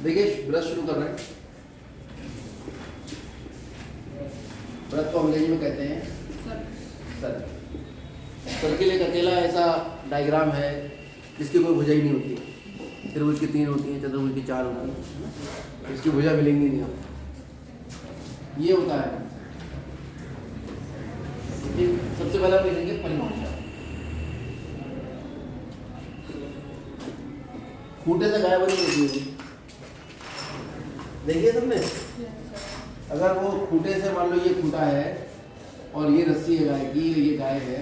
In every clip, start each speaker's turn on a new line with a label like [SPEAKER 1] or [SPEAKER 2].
[SPEAKER 1] देखिए ब्रश शुरू कर रहे हैं। व्रत को अंग्रेजी में कहते हैं सर। सर्किल एक अकेला ऐसा डायग्राम है जिसकी कोई भुजा ही नहीं होती है। त्रिभुज की 3 होती हैं, चतुर्भुज की 4 होती हैं, इसकी भुजा मिलेंगी नहीं आपको। ये होता है सबसे पहले हम लिखेंगे परिभाषा। खूंटे से गाय बनी होती होगी, देखिए सबने। अगर वो खूंटे से, मान लो ये खूंटा है और ये रस्सी है गाय की, ये गाय है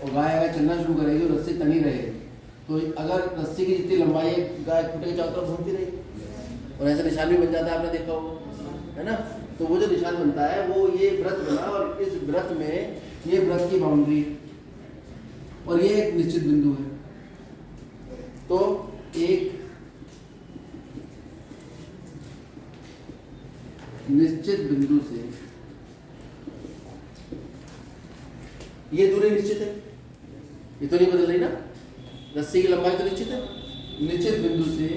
[SPEAKER 1] और गाय अगर चलना शुरू करेगी और रस्सी तनी रहेगी, तो अगर रस्सी की जितनी लंबाई है गाय खूंटे के चारों तरफ घूमती रहेगी और ऐसा निशान भी बन जाता है, आपने देखा होगा, है ना। तो वो जो निशान बनता है वो ये व्रत बना, और इस व्रत में ये व्रत की बाउंड्री और ये एक निश्चित बिंदु है। तो एक निश्चित बिंदु से ये दूरी निश्चित है, ये तो नहीं बदल रही ना, रस्सी की लंबाई तो निश्चित है। निश्चित बिंदु से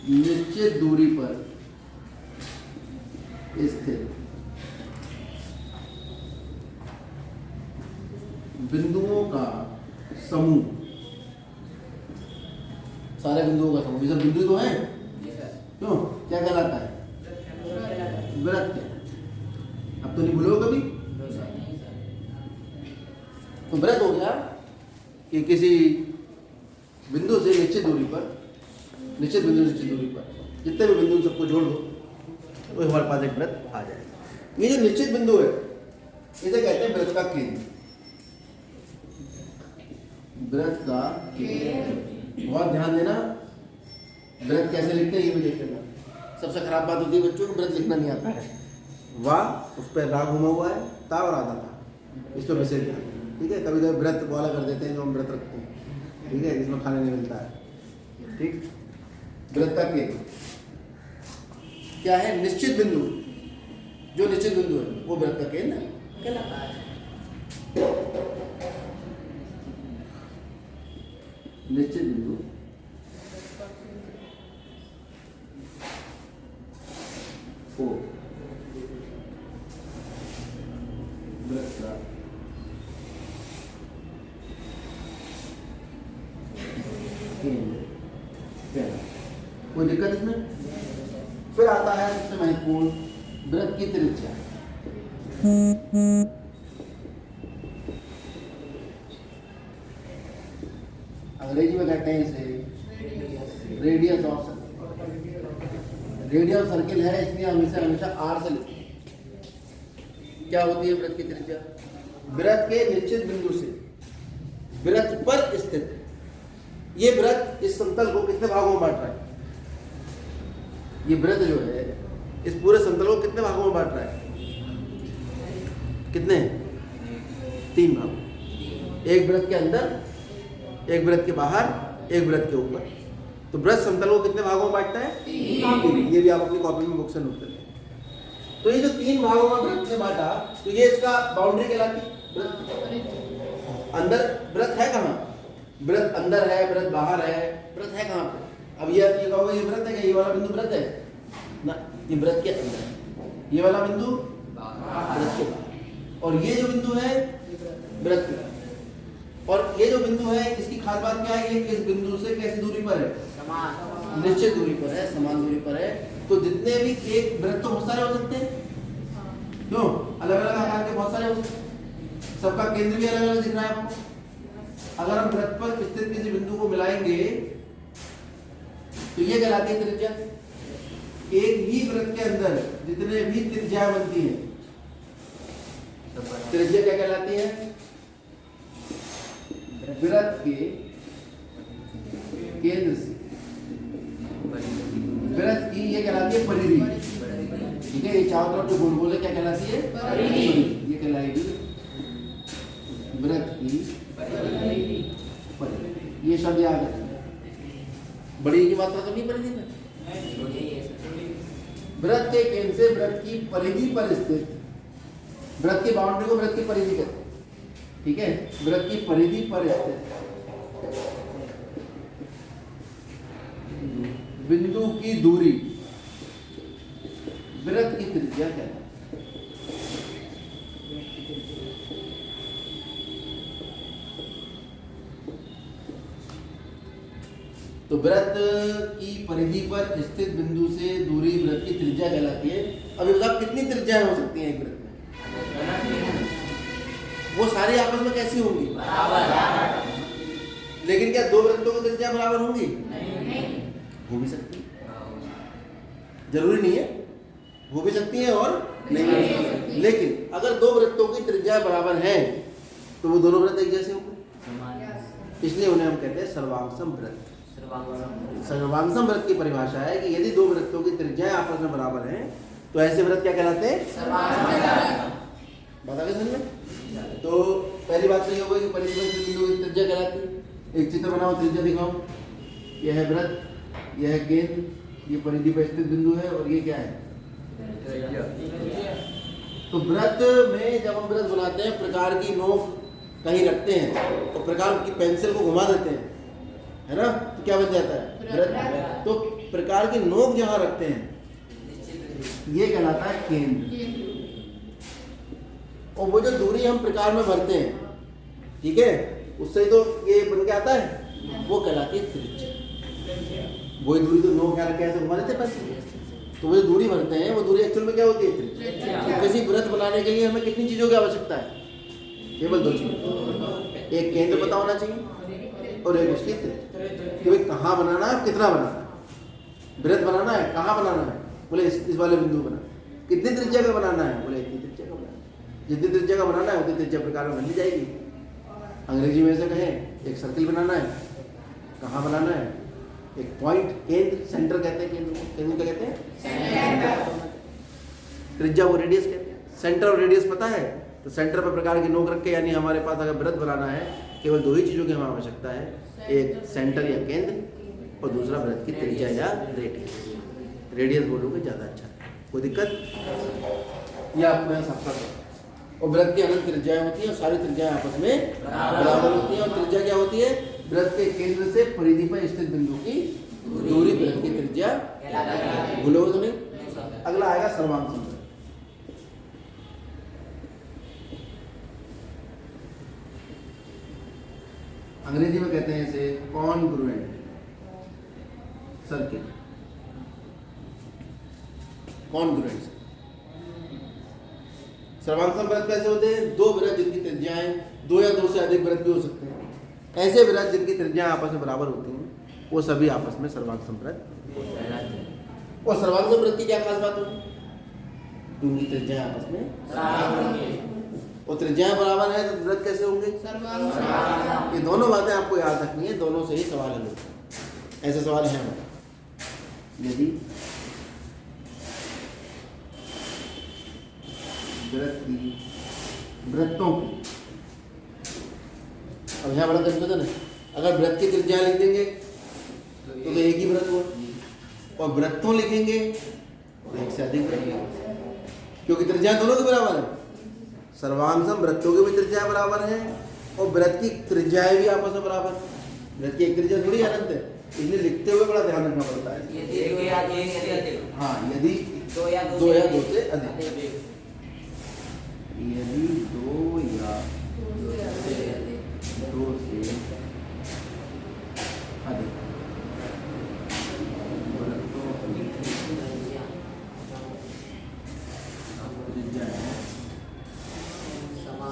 [SPEAKER 1] निश्चित दूरी पर स्थित बिंदुओं का समूह, सारे बिंदुओं का समूह, ये सब बिंदु तो हैं, क्यों क्या कहलाता है? व्रत। अब तो नहीं भूलो कभी। तो व्रत हो गया कि किसी बिंदु से निश्चित दूरी पर, निश्चित बिंदु से निश्चित दूरी पर जितने भी बिंदु सबको जोड़ दो तो हमारे पास एक व्रत आ जाएगा। ये जो निश्चित बिंदु है इसे कहते हैं व्रत का केंद्र। व्रत का केंद्र, बहुत ध्यान देना। व्रत कैसे लिखते हैं ये भी देख लेना। सबसे खराब बात होती है बच्चों को व्रत लिखना नहीं आता है। वाह उस पर राग घुमा हुआ है, ता और आधा था, इस पर विशेष ध्यान। ठीक है, कभी कभी व्रत वाला कर देते हैं जो हम व्रत रखते हैं, ठीक है, जिसमें खाने नहीं मिलता है। ठीक, व्रत का केंद्र क्या है? निश्चित बिंदु। जो निश्चित बिंदु है वो व्रत का केंद्र कहलाता है। निश्चित बिंदु को व्रत का केंद्र कहलाता है। कोई दिक्कत इसमें? फिर आता है सबसे महत्वपूर्ण, व्रत की त्रिज्या। अंग्रेजी में कहते हैं इसे radius of circle. Radius of circle है इसलिए हमेशा आर से लिखते हैं। क्या होती है व्रत की त्रिज्या? व्रत के निश्चित बिंदु से व्रत पर स्थित ये व्रत इस समतल को कितने भागों में बांट रहा है? ये व्रत जो है इस पूरे समतल को कितने भागों में बांट रहा है? कितने? 3 भाग। एक व्रत के अंदर, एक व्रत के बाहर, एक व्रत के ऊपर। तो व्रत समतल को कितने भागों में बांटता है? 3। ये भी आप अपनी कॉपी में बुक से नोट कर लें। तो ये जो 3 भागों में व्रत ने बांटा, तो ये इसका बाउंड्री कहलाती है। अंदर व्रत है कहाँ? व्रत अंदर है, व्रत बाहर है, व्रत है कहाँ पे? अब ये कहोगे ये व्रत है क्या? ये वाला बिंदु व्रत है ना, ये व्रत के अंदर है। ये वाला बिंदु व्रत के बाहर, और ये जो बिंदु है व्रत के। और ये जो बिंदु है इसकी खास बात क्या है? ये किस बिंदु से कैसी दूरी पर है? समान, निश्चित दूरी पर है, समान दूरी पर है। तो जितने भी एक व्रत तो बहुत सारे हो सकते हैं, क्यों? अलग अलग आकार के बहुत सारे हो सकते हैं, सबका केंद्र भी अलग अलग दिख रहा है आपको। अगर हम व्रत पर स्थित किसी बिंदु को मिलाएंगे तो ये कहलाती है त्रिज्या। एक ही व्रत के अंदर जितने भी त्रिज्या बनती है, त्रिज्या क्या कहलाती है? व्रत के केंद्र से व्रत की ये कहलाती है परिधि। ठीक है, ये चारों तरफ जो गोल गोल है क्या कहलाती है? परिधि। ये कहलाएगी व्रत की परिधि। ये शब्द याद रखना। बड़ी की मात्रा तो नहीं परिधि में। व्रत के केंद्र से व्रत की परिधि पर स्थित, व्रत की बाउंड्री को व्रत की परिधि कहते हैं। ठीक है, व्रत की परिधि पर स्थित बिंदु की दूरी वृत्त की त्रिज्या कहलाती है। तो वृत्त की परिधि पर स्थित बिंदु से दूरी वृत्त की त्रिज्या कहलाती है। अभी बताओ कितनी त्रिज्याएं हो सकती हैं एक वृत्त में? वो सारी आपस में कैसी होंगी? बराबर। लेकिन क्या दो वृत्तों की त्रिज्या बराबर होंगी? नहीं। हो भी सकती है, जरूरी नहीं है, हो भी सकती है और नहीं हो सकती। लेकिन अगर दो वृत्तों की त्रिज्या बराबर है तो वो दोनों वृत्त एक जैसे होंगे, इसलिए उन्हें हम कहते हैं सर्वांगसम वृत्त। सर्वांगसम वृत्त की परिभाषा है कि यदि दो वृत्तों की त्रिज्याएं आपस में बराबर हैं तो ऐसे वृत्त क्या कहलाते हैं? बता समझ में? तो पहली बात तो ये होगी कि परिधि में बिंदु की त्रिज्या कहलाती है। एक चित्र बनाओ, त्रिज्या दिखाओ। यह है वृत्त, यह है केंद्र, ये परिधि पर स्थित बिंदु है और ये क्या है? तो वृत्त में जब हम वृत्त बनाते हैं, प्रकार की नोक कहीं रखते हैं तो प्रकार की पेंसिल को घुमा देते हैं, है ना, तो क्या बन जाता है? वृत्त। तो प्रकार की नोक जहां रखते हैं ये कहलाता है केंद्र। और वो जो दूरी हम प्रकार में भरते हैं, ठीक है, उससे तो ये बन के आता है, वो कहलाती है त्रिज्या। वही दूरी तो नोक क्या रखे ऐसे घुमा देते हैं पेंसिल, तो वो जो दूरी भरते हैं वो दूरी एक्चुअल में क्या होती है? त्रिज्या। तो किसी वृत्त बनाने के लिए हमें कितनी चीजों की आवश्यकता है? केवल दो चीज, एक केंद्र पता होना चाहिए और एक उसकी त्रिज्या, कि भाई कहाँ बनाना है, कितना बनाना है। वृत्त बनाना है, कहाँ बनाना है? बोले इस वाले बिंदु बनाना। कितनी त्रिज्या का बनाना है? बोले इतनी त्रिज्या का बनाना है। जितनी त्रिज्या का बनाना है उतनी त्रिज्या प्रकार में बन जाएगी। अंग्रेजी में ऐसे कहें, एक सर्किल बनाना है, कहाँ बनाना है? एक पॉइंट, केंद्र, सेंटर कहते हैं। केंद्र क्या कहते हैं? त्रिज्या को रेडियस कहते हैं। सेंटर और रेडियस पता है तो सेंटर पर प्रकार की नोक रख के, यानी हमारे पास अगर वृत्त बनाना है केवल दो ही चीजों की हमें आवश्यकता है, एक सेंटर या केंद्र और दूसरा वृत्त की त्रिज्या या रेडियस। रेडियस बोलोगे ज्यादा अच्छा है, कोई दिक्कत? ये आपको यहाँ साफ कर। और वृत्त की अनंत त्रिज्याएं होती हैं और सारी त्रिज्याएं आपस में बराबर होती हैं। और त्रिज्या क्या होती है? वृत्त के केंद्र से परिधि पर स्थित बिंदु की दूरी वृत्त की त्रिज्या। भूलोगे तो नहीं। अगला आएगा सर्वांगसम वृत्त। अंग्रेजी में कहते हैं इसे कॉन्ग्रुएंट सर्किल। कॉन्ग्रुएंट सर्वांगसम वृत्त कैसे होते हैं? दो वृत्त जिनकी त्रिज्याएं दो या दो से अधिक वृत्त भी हो सकते हैं। ऐसे वृत्त जिनकी त्रिज्याएं आपस में बराबर होती हैं वो सभी आपस में सर्वांगसम वृत्त होते हैं। और सर्वांगसम वृत्त की क्या खास बात होगी? उनकी त्रिज्याएं आपस में बराबर होंगी। और त्रिज्याएं बराबर है तो वृत्त कैसे होंगे? सर्वांगसम। ये दोनों बातें आपको याद रखनी है, दोनों से ही सवाल हल होते हैं। ऐसे सवाल हैं यदि वृत्तों की, अब यहाँ बड़ा कंफ्यूजन है। अगर वृत्त की त्रिज्या लिख देंगे तो एक ही वृत्त हो, और वृत्तों लिखेंगे तो एक से अधिक वृत्त, क्योंकि त्रिज्या दोनों की बराबर है। सर्वांगसम वृत्तों की भी त्रिज्या बराबर है और वृत्त की त्रिज्याएं भी आपस में बराबर है। वृत्त की एक त्रिज्या थोड़ी अनंत है, इसलिए लिखते हुए बड़ा ध्यान रखना पड़ता है। हाँ, यदि दो या दो से अधिक, यदि दो या दो से अधिक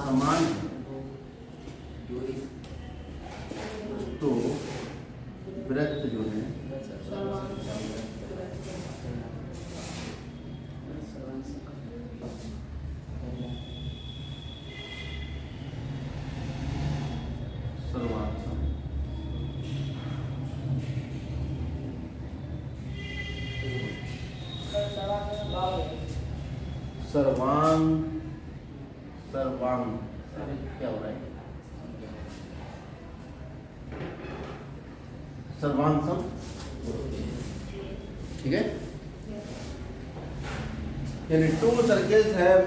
[SPEAKER 1] समान तो वृत्त जो है सर्वांग क्या हो रहा है? सर्वांगसम, ठीक है। यानी two circles have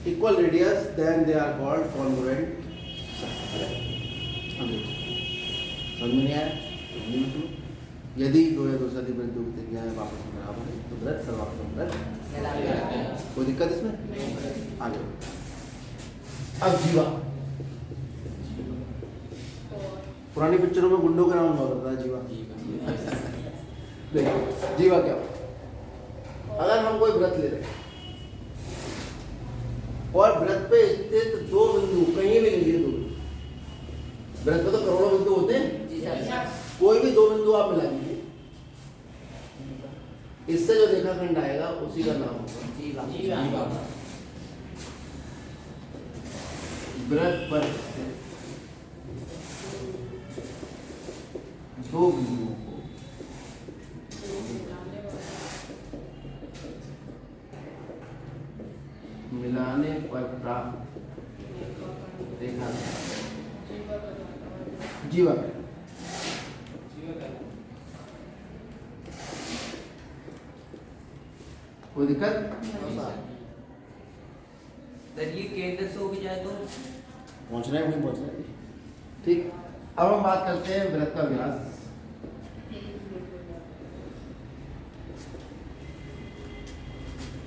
[SPEAKER 1] equal radius then they are called congruent circle. समझ में नहीं आया? यदि दो या दो से अधिक वृत्त की त्रिज्या है वापस में बराबर है तो वृत्त सर्वात्मक वृत्त। कोई दिक्कत इसमें? आगे अब जीवा। पुरानी पिक्चरों में गुंडों का नाम हुआ करता है जीवा। देखो जीवा क्या हो, अगर हम कोई व्रत ले रहे हैं और व्रत पे स्थित दो बिंदु कहीं भी लीजिए, दो व्रत पे तो करोड़ों बिंदु होते हैं, कोई भी दो बिंदु आप मिला लीजिए, इससे जो रेखाखंड आएगा उसी का नाम होगा जीवा। व्रत पर दो बिंदुओं को मिलाने पर प्राप्त रेखा जीवा। कोई दिक्कत?
[SPEAKER 2] ये केंद्र से हो भी जाए तो
[SPEAKER 1] पहुंच रहे हैं, वहीं पहुंच रहे हैं। ठीक, अब हम बात करते हैं वृत्त का व्यास।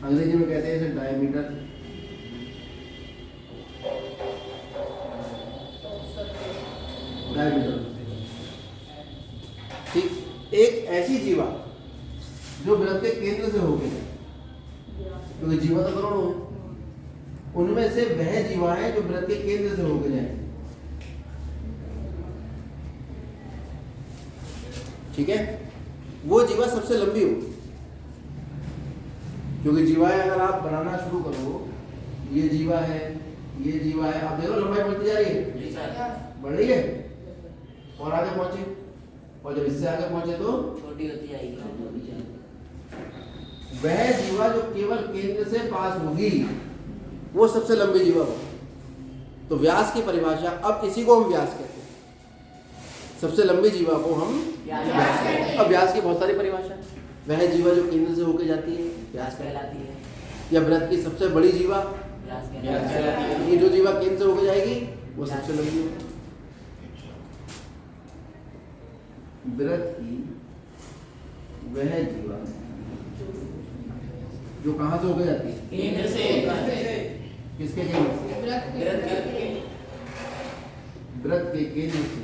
[SPEAKER 1] अंग्रेजी में कहते हैं इसे डायमीटर। ठीक, एक ऐसी जीवा जो वृत्त के केंद्र से होके जाए, क्योंकि जीवा तो करोड़ों है, उनमें से वह जीवा है जो वृत्त के केंद्र से होके जाए। ठीक है, वो जीवा सबसे लंबी हो, क्योंकि जीवाएं अगर आप बनाना शुरू करो, ये जीवा है, ये जीवा है, आप देखो लंबाई बढ़ती जा रही है, बढ़ रही है, और आगे पहुंचे, और जब इससे आगे पहुंचे तो
[SPEAKER 2] छोटी होती जाएगी।
[SPEAKER 1] वह जीवा जो केवल केंद्र से पास होगी वो सबसे लंबी जीवा हो। तो व्यास की परिभाषा, अब इसी को हम व्यास कहते हैं, सबसे लंबी जीवा को हम व्यास कहते हैं। अब व्यास की बहुत सारी परिभाषा, वह जीवा जो केंद्र से होकर जाती है व्यास कहलाती है, या व्रत की सबसे बड़ी जीवा व्यास कहलाती है, ये जो जीवा केंद्र से होकर जाएगी वो सबसे लंबी होगी। व्रत की वह जीवा जो कहां से होकर जाती है?
[SPEAKER 2] केंद्र से।
[SPEAKER 1] किसके केंद्र से? व्रत के केंद्र से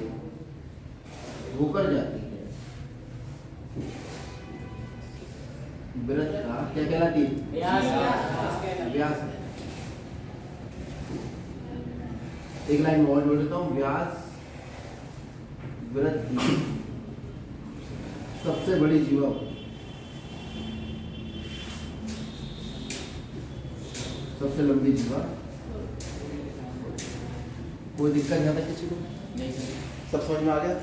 [SPEAKER 1] होकर जाती है, व्रत का क्या कहलाती है? व्यास। एक लाइन में और जोड़ देता हूं, व्यास व्रत की सबसे बड़ी जीवा, सबसे लंबी जीवा। कोई दिक्कत नहीं आता किसी को?
[SPEAKER 2] नहीं सर।
[SPEAKER 1] सब समझ में आ गया?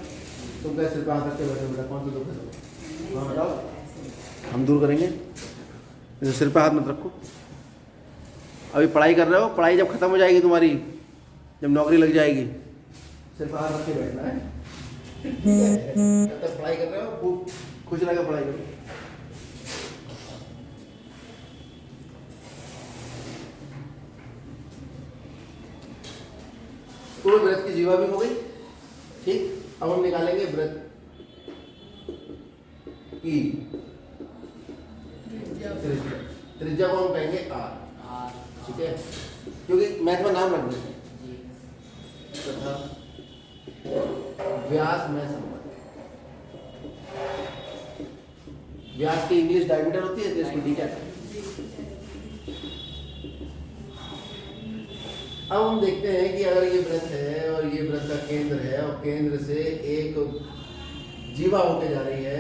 [SPEAKER 1] तुम कैसे सिर पे हाथ रखते बैठे, बेटा कौन सा दुख है? हाँ बताओ, हम दूर करेंगे। सिर पे हाथ मत रखो, अभी पढ़ाई कर रहे हो, पढ़ाई जब खत्म हो जाएगी तुम्हारी, जब नौकरी लग जाएगी, सिर पे हाथ रख के बैठना है, ठीक है? जब तक पढ़ाई कर रहे हो खूब खुश रह के पढ़ाई करो। तो व्रत की जीवा भी हो गई। ठीक, अब हम निकालेंगे व्रत की त्रिज्या को हम कहेंगे आर। ठीक है, क्योंकि मैथ में नाम रख देते हैं, तथा व्यास में संबंध। व्यास की इंग्लिश डायमीटर होती है, तो इसको डी कहते हैं। अब हम देखते हैं कि अगर ये व्रत है और ये व्रत का केंद्र है और केंद्र से एक जीवा होकर जा रही है,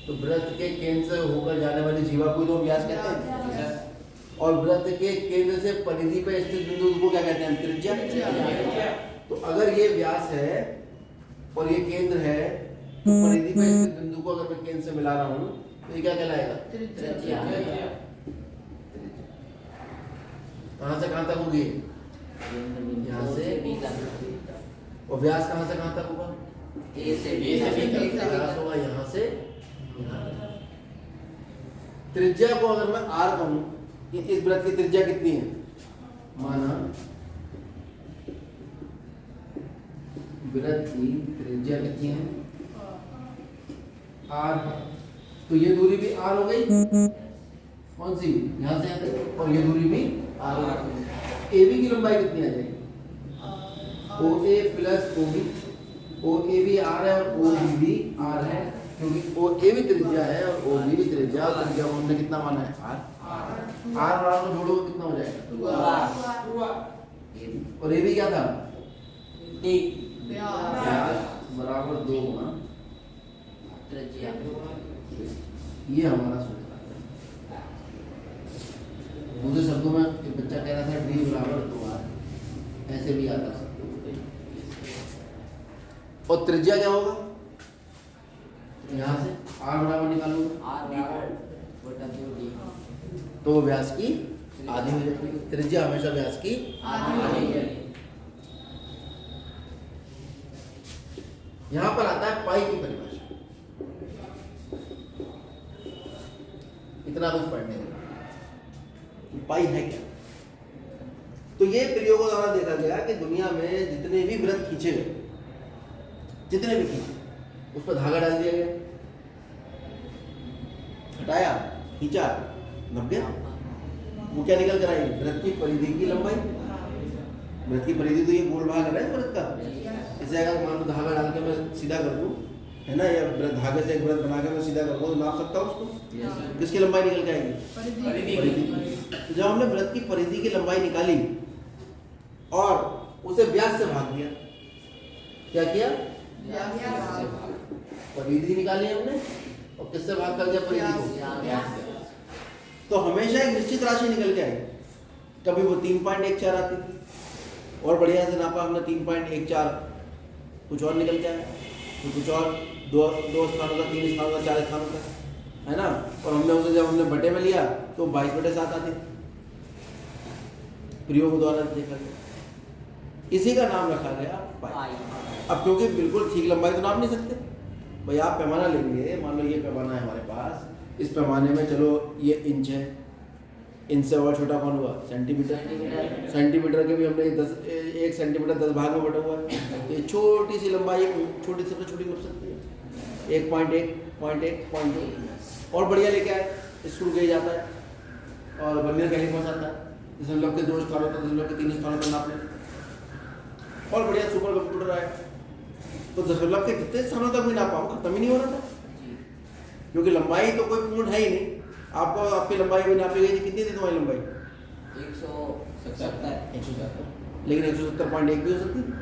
[SPEAKER 1] तो व्रत के केंद्र से होकर जाने वाली जीवा को तो व्यास कहते हैं, और व्रत के केंद्र से परिधि पर स्थित बिंदु को क्या कहते हैं? त्रिज्या। तो अगर ये व्यास है और ये केंद्र है, तो परिधि पर स्थित बिंदु को अगर मैं केंद्र से मिला रहा हूँ तो ये क्या कहलाएगा? त्रिज्या। कहां से कहां तक होगी? यहाँ से बी तक। और व्यास कहां से कहां तक होगा? ए से बी तक। व्यास होगा यहाँ से यहाँ तक। त्रिज्या को अगर मैं आर कहूं कि इस व्रत की त्रिज्या कितनी है, माना व्रत की त्रिज्या कितनी है? आर है, तो ये दूरी भी आर हो गई। कौन सी? यहाँ से यहाँ तक। और ये दूरी भी आर हो गई। ए बी की लंबाई कितनी आ जाएगी? ओ ए प्लस ओ बी। ओ ए भी आर है और ओ बी भी आर है, क्योंकि ओ ए भी त्रिज्या है और ओ बी भी त्रिज्या, और त्रिज्या को हमने कितना माना है? आर। आर और आर को जोड़ो कितना हो जाएगा? और ए भी क्या था? व्यास बराबर 2 गुना
[SPEAKER 2] त्रिज्या।
[SPEAKER 1] ये हमारा सूत्र है। दूसरे शब्दों में एक बच्चा कह रहा था डी बराबर 2r, ऐसे भी आता है। और त्रिज्या क्या होगा? यहाँ से r बराबर निकालूंगा,
[SPEAKER 2] आर बराबर बटा 2d।
[SPEAKER 1] तो वो व्यास की आधी हो जाएगी। त्रिज्या हमेशा व्यास की
[SPEAKER 2] आधी है।
[SPEAKER 1] यहाँ पर आता है पाई की परिभाषा। इतना कुछ पढ़ने देना, पाई है क्या? तो ये प्रयोगों द्वारा देखा गया कि दुनिया में जितने भी वृत्त खींचे गए, जितने भी खींचे, उस पर धागा डाल दिया गया, हटाया, खींचा, नप गया। वो क्या निकल कर आई? वृत्त की परिधि की लंबाई। वृत्त की परिधि तो ये गोल भाग है ना वृत्त का। इसे अगर मान लो धागा डाल के मैं सीधा कर दूं, है ना, या धागे से एक वृत्त बना के मैं सीधा कर दूं, तो नाप सकता हूँ उसको? किसकी लंबाई निकल के आएगी? परिधि। तो जब हमने वृत्त की परिधि की लंबाई निकाली और उसे व्यास से भाग दिया, क्या किया? परिधि निकाली हमने और किससे भाग कर दिया? परिधि को। तो हमेशा एक निश्चित राशि निकल के आई। कभी वो 3.14 आती थी, और बढ़िया से नापा हमने 3.14, कुछ और निकल के आया, तो कुछ और दो स्थानों का, 3 स्थानों का, 4 स्थानों का, है ना। और हमने उसे जब हमने बटे में लिया तो 22/7 आती थी। प्रयोग द्वारा देखा गया, इसी का नाम रखा गया पाई। अब क्योंकि बिल्कुल ठीक लंबाई तो नाप नहीं सकते भाई, आप पैमाना लेंगे, मान लो ये पैमाना है हमारे पास, इस पैमाने में चलो ये इंच है, इंच से और छोटा कौन हुआ? सेंटीमीटर। सेंटीमीटर के भी हमने 1 सेंटीमीटर 10 भाग में बटा हुआ है, तो ये छोटी सी लंबाई, छोटी सबसे छोटी लग सकती है 1.1, 0.1, और बढ़िया लेके आए, स्क्रू गेज आता है और वर्नियर कैलिपर्स आता है, दशमलव के 2 स्थानों पर, दशमलव के 3 स्थानों पर नाप लेते, और बढ़िया सुपर कंप्यूटर आया, तो दशमलव के कितने स्थानों तक भी नापा, वो खत्म ही नहीं हो रहा था, क्योंकि लंबाई तो कोई पूर्ण है ही नहीं। आपको आपकी लंबाई भी नापी गई थी, कितनी थी तुम्हारी लंबाई? 170, लेकिन 170.1 भी हो सकती थी,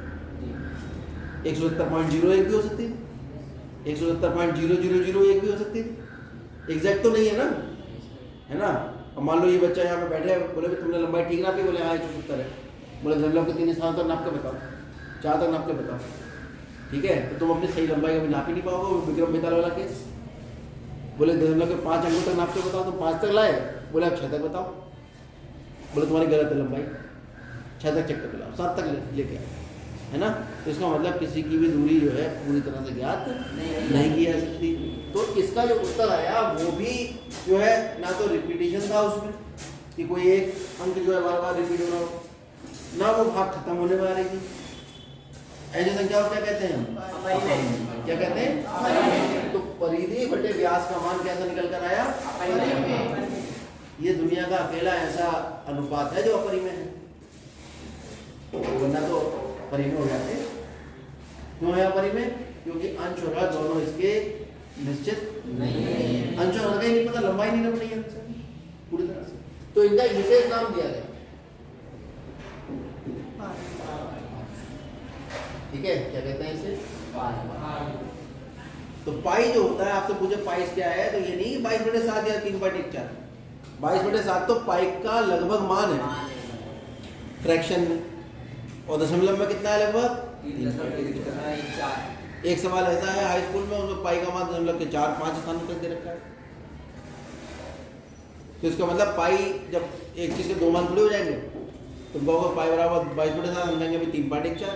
[SPEAKER 1] 170.01 भी हो सकती थी, 170.0001 भी हो सकती थी। एग्जैक्ट तो नहीं है ना, है ना। अब मान लो ये बच्चा यहाँ पे बैठे हैं, बोले कि तुमने लंबाई ठीक नापी, बोले हाँ 170 है, बोले दशमलव के 3 स्थानों तक नाप के बताओ, 4 तक नाप के बताओ, ठीक है, तो तुम अपनी सही लंबाई कभी नाप ही नहीं पाओगे। वो विक्रम बेताल वाला केस, बोले दशमलव के 5 अंकों तक नाप के बताओ, तुम 5 तक लाए, बोले आप 6 तक बताओ, बोले तुम्हारी गलत है लंबाई, 6 तक चेक कर लाओ, 7 तक लेके आओ, है ना। तो इसका मतलब किसी की भी दूरी जो है पूरी तरह से ज्ञात नहीं की जा सकती। तो इसका जो उत्तर आया वो भी जो है ना तो रिपीटिशन था उसमें कि कोई एक अंक जो है बार बार रिपीट हो रहा हो, ना वो भाग खत्म होने में आ रही थी। ऐसी संख्या को क्या कहते हैं हम? क्या कहते हैं? तो परिधि बटे व्यास का मान कैसा निकल कर आया? ये दुनिया का अकेला ऐसा अनुपात है जो अपरिमेय है, वरना तो परिमेय हो जाते। क्यों है अपरिमेय? क्योंकि अंश और हर दोनों इसके निश्चित नहीं, अंश और हर का ही नहीं पता, लंबाई नहीं नप रही है पूरी तरह से, तो इनका एक विशेष नाम दिया गया, ठीक है। क्या कहते हैं इसे? तो पाई जो होता है, आपसे पूछे पाई क्या है, तो ये नहीं 22/7 या 3.14, 22/7 तो पाई का लगभग मान है फ्रैक्शन में, और दशमलव में कितना है? लगभग
[SPEAKER 2] 3.4।
[SPEAKER 1] एक सवाल ऐसा है हाई स्कूल में, उसमें पाई का मान दशमलव के 4-5 स्थानों तक दे रखा है, तो इसका मतलब पाई जब एक चीज के 2 मान थोड़े हो जाएंगे, तुम कहोगे पाई बराबर 22/7, हम कहेंगे 3.14,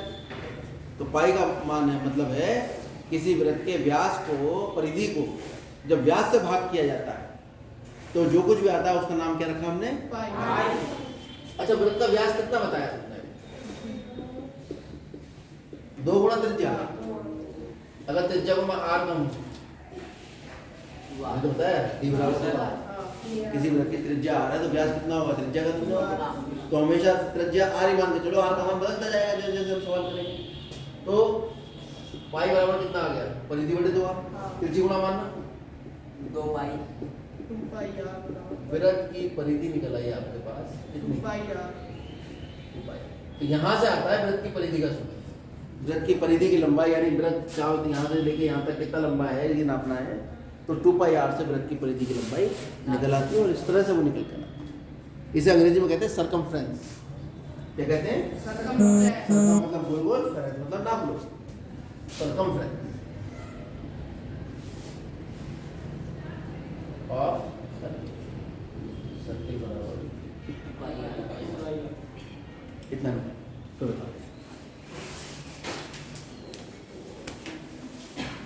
[SPEAKER 1] तो पाई का मान है मतलब है किसी वृत्त के व्यास को, परिधि को जब व्यास से भाग किया जाता है तो जो कुछ भी आता है उसका नाम क्या रखा हमने? पाई। अच्छा, वृत्त का व्यास कितना बताया तुमने? 2 गुणा त्रिज्या। अगर त्रिज्या को मैं r कहूँ ये तो होता है d बराबर 2r। किसी वृत्त की त्रिज्या r है तो व्यास कितना होगा, त्रिज्या का कितना होगा। तो हमेशा त्रिज्या r ही मान के चलो, r का मान बदलता जाएगा जैसे जैसे हम सवाल करेंगे। तो पाई बराबर कितना आ गया, परिधि बटे 2r। त्रिज्या गुणा मानना
[SPEAKER 2] 2 पाई
[SPEAKER 1] वृत्त की परिधि निकल आई आपके पास कितनी, 2 पाई। तो यहाँ से आता है वृत्त की परिधि का सूत्र। वृत्त की परिधि की लंबाई यानी वृत्त का यहाँ से लेके यहाँ तक कितना लंबा है ये नापना है, तो 2 पाई r से वृत्त की परिधि की लंबाई निकल आती है और इस तरह से वो निकल कर आती है। इसे अंग्रेजी में कहते हैं सरकमफ्रेंस। क्या कहते हैं, मतलब गोल गोल, मतलब नाप लो, सरकमफ्रेंस।